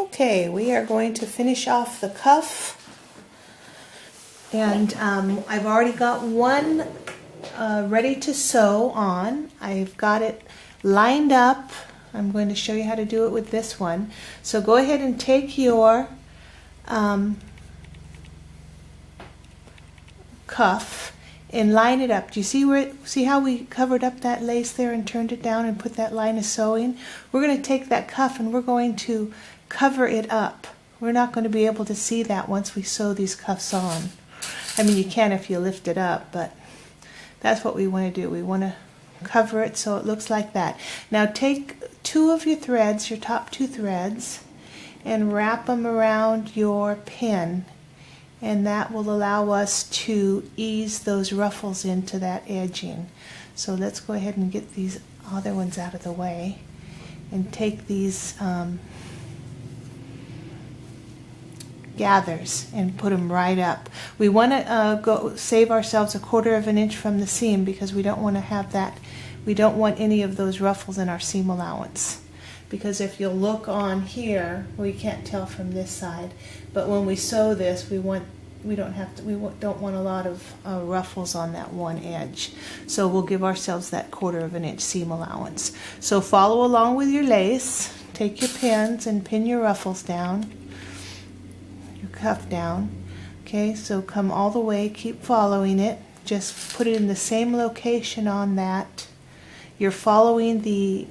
Okay, we are going to finish off the cuff, and I've already got one ready to sew on. I've got it lined up. I'm going to show you how to do it with this one. So go ahead and take your cuff and line it up. Do you see how we covered up that lace there and turned it down and put that line of sewing? We're going to take that cuff and we're going to cover it up. We're not going to be able to see that once we sew these cuffs on. I mean, you can if you lift it up, but that's what we want to do. We want to cover it so it looks like that. Now take two of your threads, your top two threads, and wrap them around your pin, and that will allow us to ease those ruffles into that edging. So let's go ahead and get these other ones out of the way and take these gathers and put them right up. We want to save ourselves 1/4 of an inch from the seam because we don't want to have that. We don't want any of those ruffles in our seam allowance. Because if you'll look on here, we can't tell from this side, but when we sew this, we don't want a lot of ruffles on that one edge. So we'll give ourselves that 1/4 of an inch seam allowance. So follow along with your lace. Take your pins and pin your ruffles down, your cuff down. Okay, so come all the way, keep following it. Just put it in the same location on that. You're following the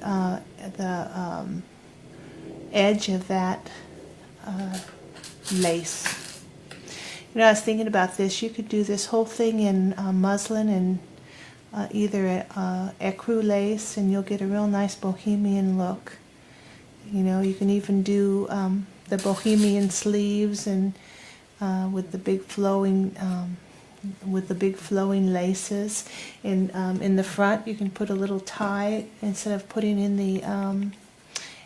edge of that lace. You know, I was thinking about this. You could do this whole thing in muslin and either ecru lace, and you'll get a real nice bohemian look. You know, you can even do the bohemian sleeves and with the big flowing laces. And in the front, you can put a little tie instead of putting in the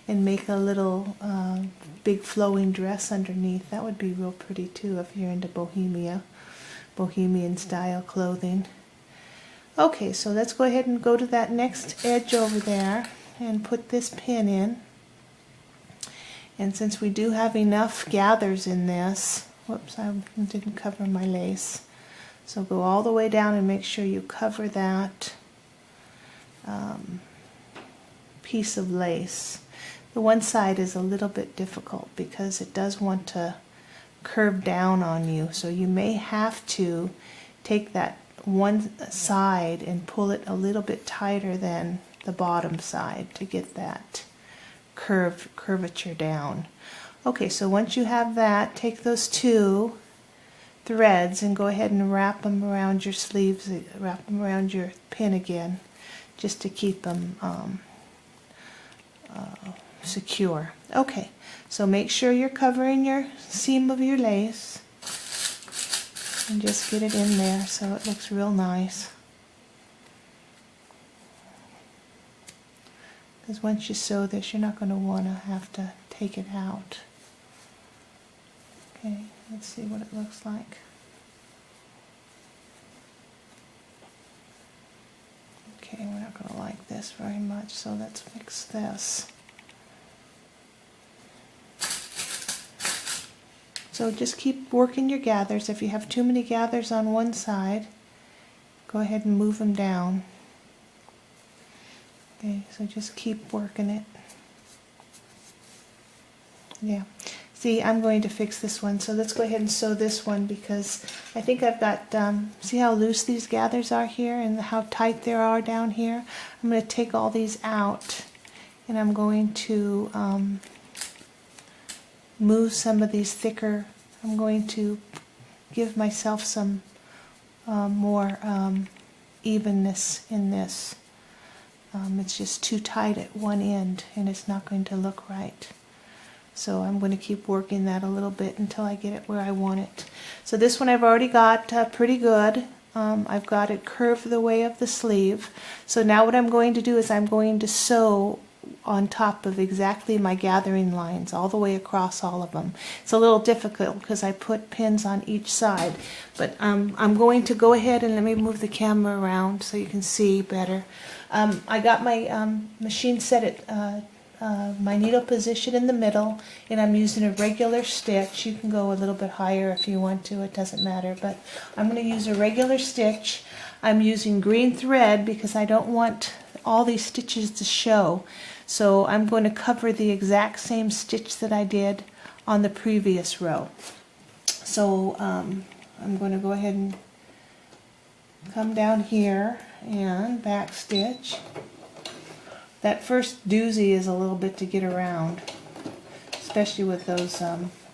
and make a little big flowing dress underneath. That would be real pretty too if you're into bohemian style clothing. Okay, so let's go ahead and go to that next edge over there and put this pin in. And since we do have enough gathers in this, whoops, I didn't cover my lace. So go all the way down and make sure you cover that piece of lace. The one side is a little bit difficult because it does want to curve down on you. So you may have to take that one side and pull it a little bit tighter than the bottom side to get that curvature down. Okay, so once you have that, take those two threads and go ahead and wrap them around your sleeves, wrap them around your pin again, just to keep them secure. Okay, so make sure you're covering your seam of your lace and just get it in there so it looks real nice. Because once you sew this, you're not going to want to have to take it out. Okay, let's see what it looks like. Okay, we're not going to like this very much, so let's fix this. So just keep working your gathers. If you have too many gathers on one side, go ahead and move them down. Okay, so just keep working it. Yeah. See, I'm going to fix this one, so let's go ahead and sew this one because I think I've got, see how loose these gathers are here and how tight they are down here? I'm going to take all these out and I'm going to move some of these thicker. I'm going to give myself some more evenness in this. It's just too tight at one end and it's not going to look right. So I'm going to keep working that a little bit until I get it where I want it. So this one I've already got pretty good. I've got it curved the way of the sleeve. So now what I'm going to do is I'm going to sew on top of exactly my gathering lines all the way across all of them. It's a little difficult because I put pins on each side, but I'm going to go ahead and let me move the camera around so you can see better. I got my machine set at my needle position in the middle, and I'm using a regular stitch. You can go a little bit higher if you want to, it doesn't matter, but I'm going to use a regular stitch. I'm using green thread because I don't want all these stitches to show, so I'm going to cover the exact same stitch that I did on the previous row. So I'm going to go ahead and come down here and back stitch. That first doozy is a little bit to get around, especially with those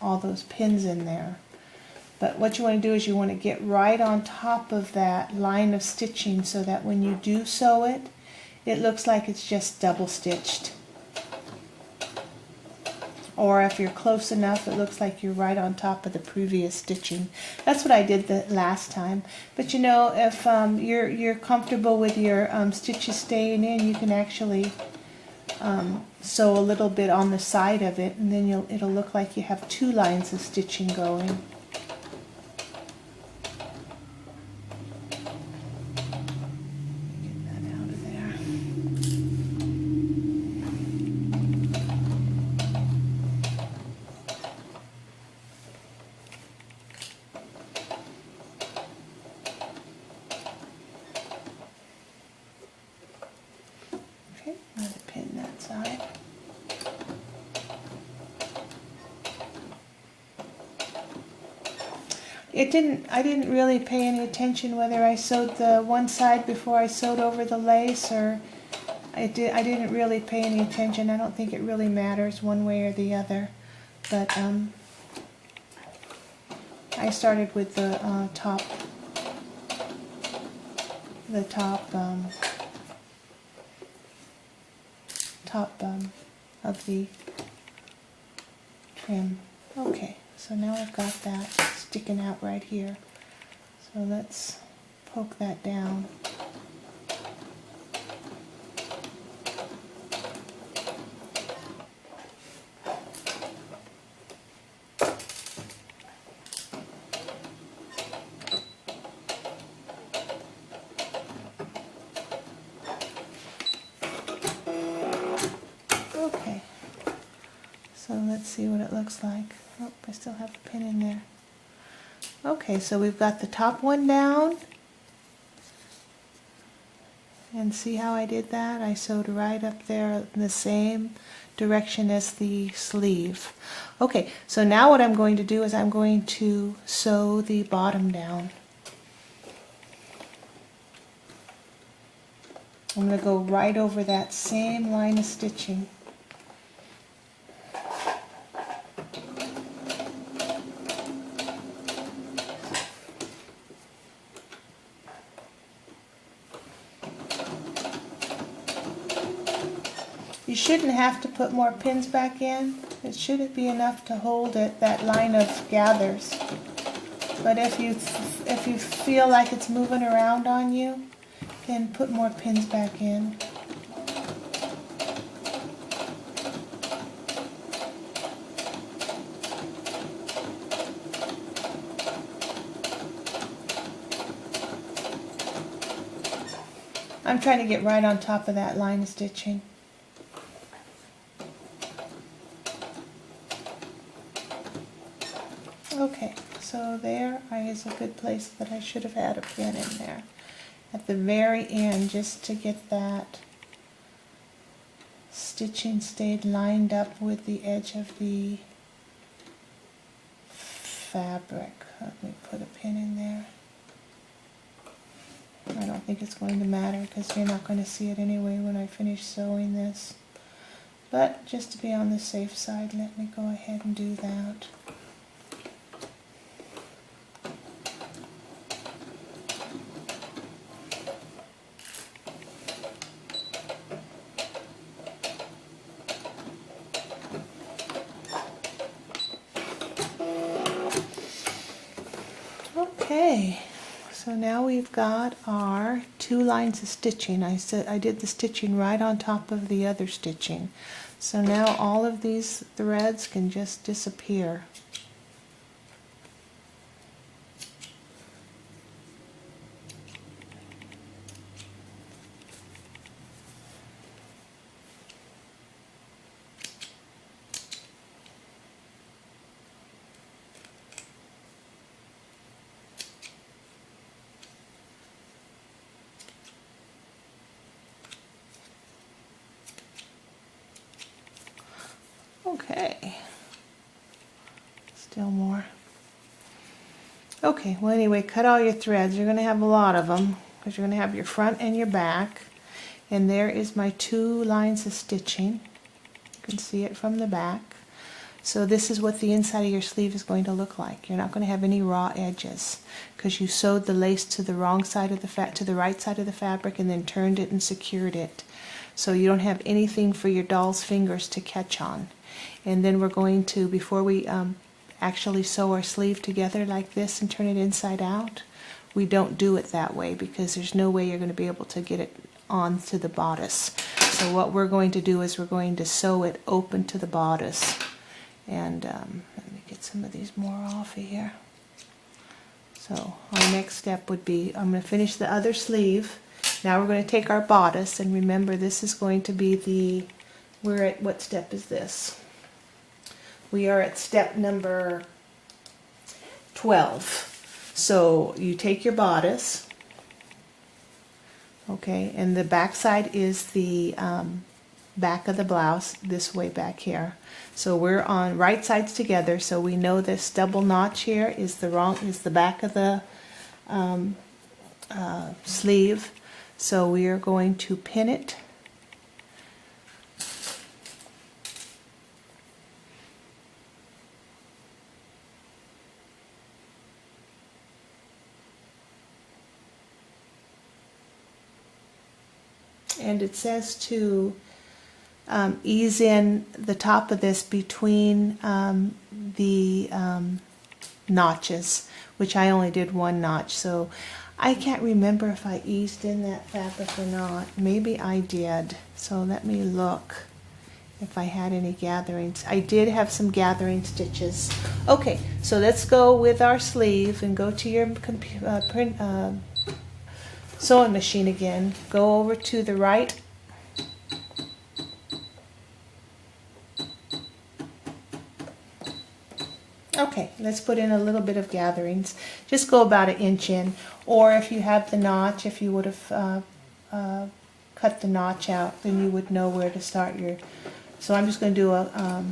all those pins in there. But what you want to do is you want to get right on top of that line of stitching so that when you do sew it, it looks like it's just double stitched. Or if you're close enough, it looks like you're right on top of the previous stitching. That's what I did the last time. But you know, if you're comfortable with your stitches staying in, you can actually sew a little bit on the side of it, and then it'll look like you have two lines of stitching going. Another pin that side. I didn't really pay any attention whether I sewed the one side before I sewed over the lace, or I didn't really pay any attention. I don't think it really matters one way or the other. But I started with the top of the trim. Okay, so now I've got that sticking out right here. So let's poke that down. Okay, so let's see what it looks like. Oh, I still have a pin in there. Okay, so we've got the top one down. And see how I did that? I sewed right up there in the same direction as the sleeve. Okay, so now what I'm going to do is I'm going to sew the bottom down. I'm going to go right over that same line of stitching. You shouldn't have to put more pins back in. It shouldn't be enough to hold it, that line of gathers. But if you feel like it's moving around on you, then put more pins back in. I'm trying to get right on top of that line of stitching. Okay, so there is a good place that I should have had a pin in there at the very end, just to get that stitching stayed lined up with the edge of the fabric. Let me put a pin in there. I don't think it's going to matter because you're not going to see it anyway when I finish sewing this. But just to be on the safe side, let me go ahead and do that. Okay, so now we've got our two lines of stitching. I did the stitching right on top of the other stitching. So now all of these threads can just disappear. Okay. Still more. Okay, well anyway, cut all your threads. You're going to have a lot of them because you're going to have your front and your back. And there is my 2 lines of stitching. You can see it from the back. So this is what the inside of your sleeve is going to look like. You're not going to have any raw edges because you sewed the lace to the wrong side of the to the right side of the fabric and then turned it and secured it. So you don't have anything for your doll's fingers to catch on. And then we're going to, before we actually sew our sleeve together like this and turn it inside out, we don't do it that way because there's no way you're going to be able to get it onto the bodice. So what we're going to do is we're going to sew it open to the bodice. And let me get some of these more off of here. So our next step would be, I'm going to finish the other sleeve. Now we're going to take our bodice, and remember this is going to be the, we're at, what step is this? We are at step number 12. So you take your bodice, okay, and the back side is the back of the blouse, this way back here. So we're on right sides together, so we know this double notch here is the back of the sleeve. So we are going to pin it. And it says to ease in the top of this between the notches, which I only did 1 notch. So I can't remember if I eased in that fabric or not. Maybe I did. So let me look if I had any gatherings. I did have some gathering stitches. Okay, so let's go with our sleeve and go to your sewing machine again. Go over to the right. Okay, let's put in a little bit of gatherings. Just go about 1 inch in, or if you have the notch, if you would have cut the notch out, then you would know where to start your. So I'm just going to do a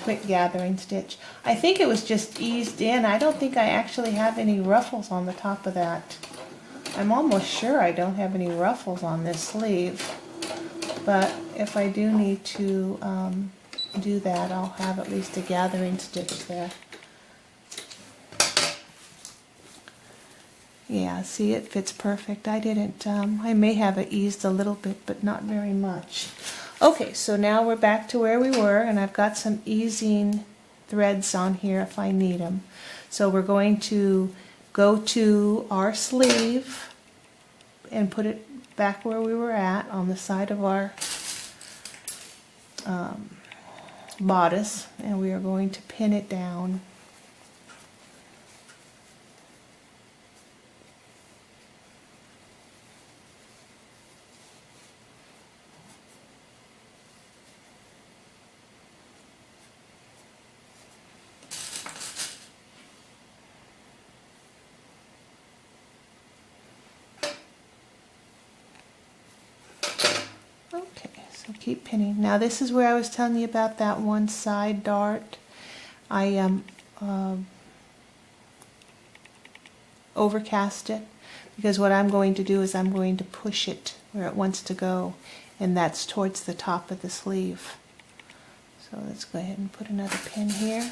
quick gathering stitch. I think it was just eased in. I don't think I actually have any ruffles on the top of that. I'm almost sure I don't have any ruffles on this sleeve, but if I do need to do that, I'll have at least a gathering stitch there. Yeah, see, it fits perfect. I didn't, I may have it eased a little bit, but not very much. Okay, so now we're back to where we were, and I've got some easing threads on here if I need them. So we're going to go to our sleeve and put it back where we were at on the side of our bodice, and we are going to pin it down. Keep pinning. Now this is where I was telling you about that one side dart. I overcast it because what I'm going to do is I'm going to push it where it wants to go, and that's towards the top of the sleeve. So let's go ahead and put another pin here.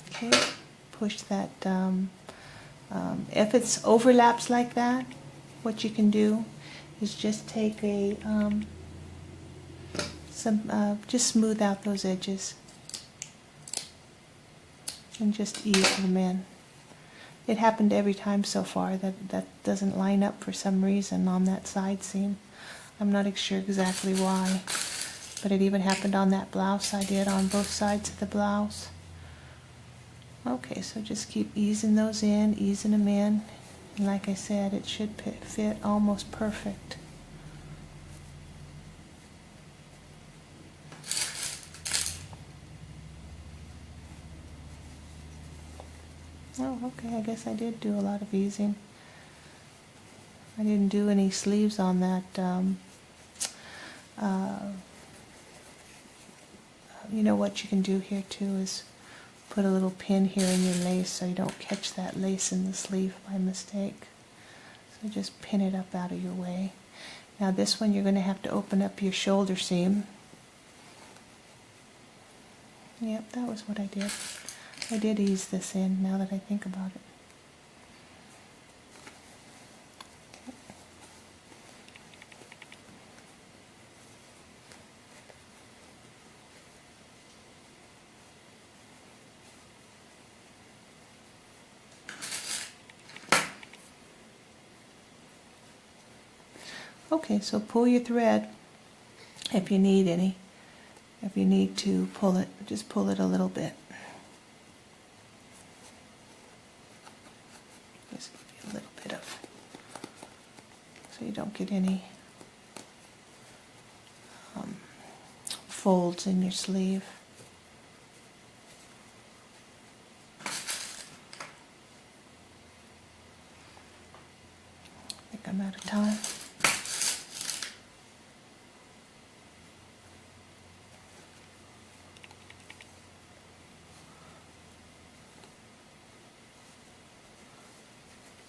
Okay, push that. If it's overlaps like that, what you can do is just take a just smooth out those edges and just ease them in. It happened every time so far that doesn't line up for some reason on that side seam. I'm not sure exactly why, but it even happened on that blouse I did on both sides of the blouse. Okay, so just keep easing those in, easing them in, and like I said, it should fit almost perfect. Oh, okay, I guess I did do a lot of easing. I didn't do any sleeves on that, you know what you can do here too is put a little pin here in your lace so you don't catch that lace in the sleeve by mistake. So just pin it up out of your way. Now this one you're going to have to open up your shoulder seam. Yep, that was what I did. I did ease this in now that I think about it. Okay, so pull your thread if you need any. If you need to pull it, just pull it a little bit. Just give you a little bit of, so you don't get any folds in your sleeve. I think I'm out of time.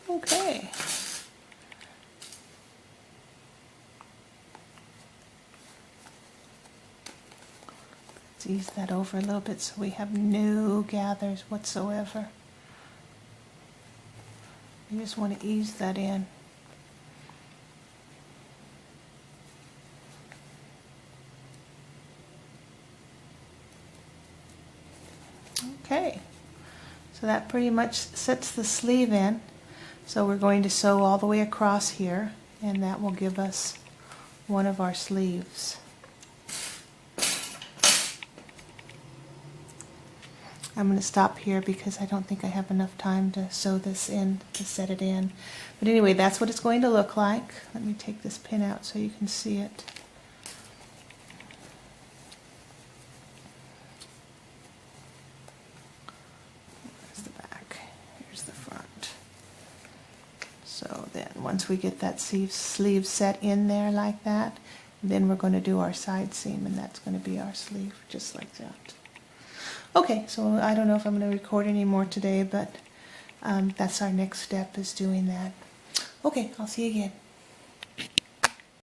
Okay. Let's ease that over a little bit so we have no gathers whatsoever. You just want to ease that in. Okay. So that pretty much sets the sleeve in. So we're going to sew all the way across here, and that will give us one of our sleeves. I'm going to stop here because I don't think I have enough time to sew this in, to set it in. But anyway, that's what it's going to look like. Let me take this pin out so you can see it. There's the back. Here's the front. So then once we get that sleeve set in there like that, then we're going to do our side seam, and that's going to be our sleeve, just like that. Okay, so I don't know if I'm going to record any more today, but that's our next step, is doing that. Okay, I'll see you again.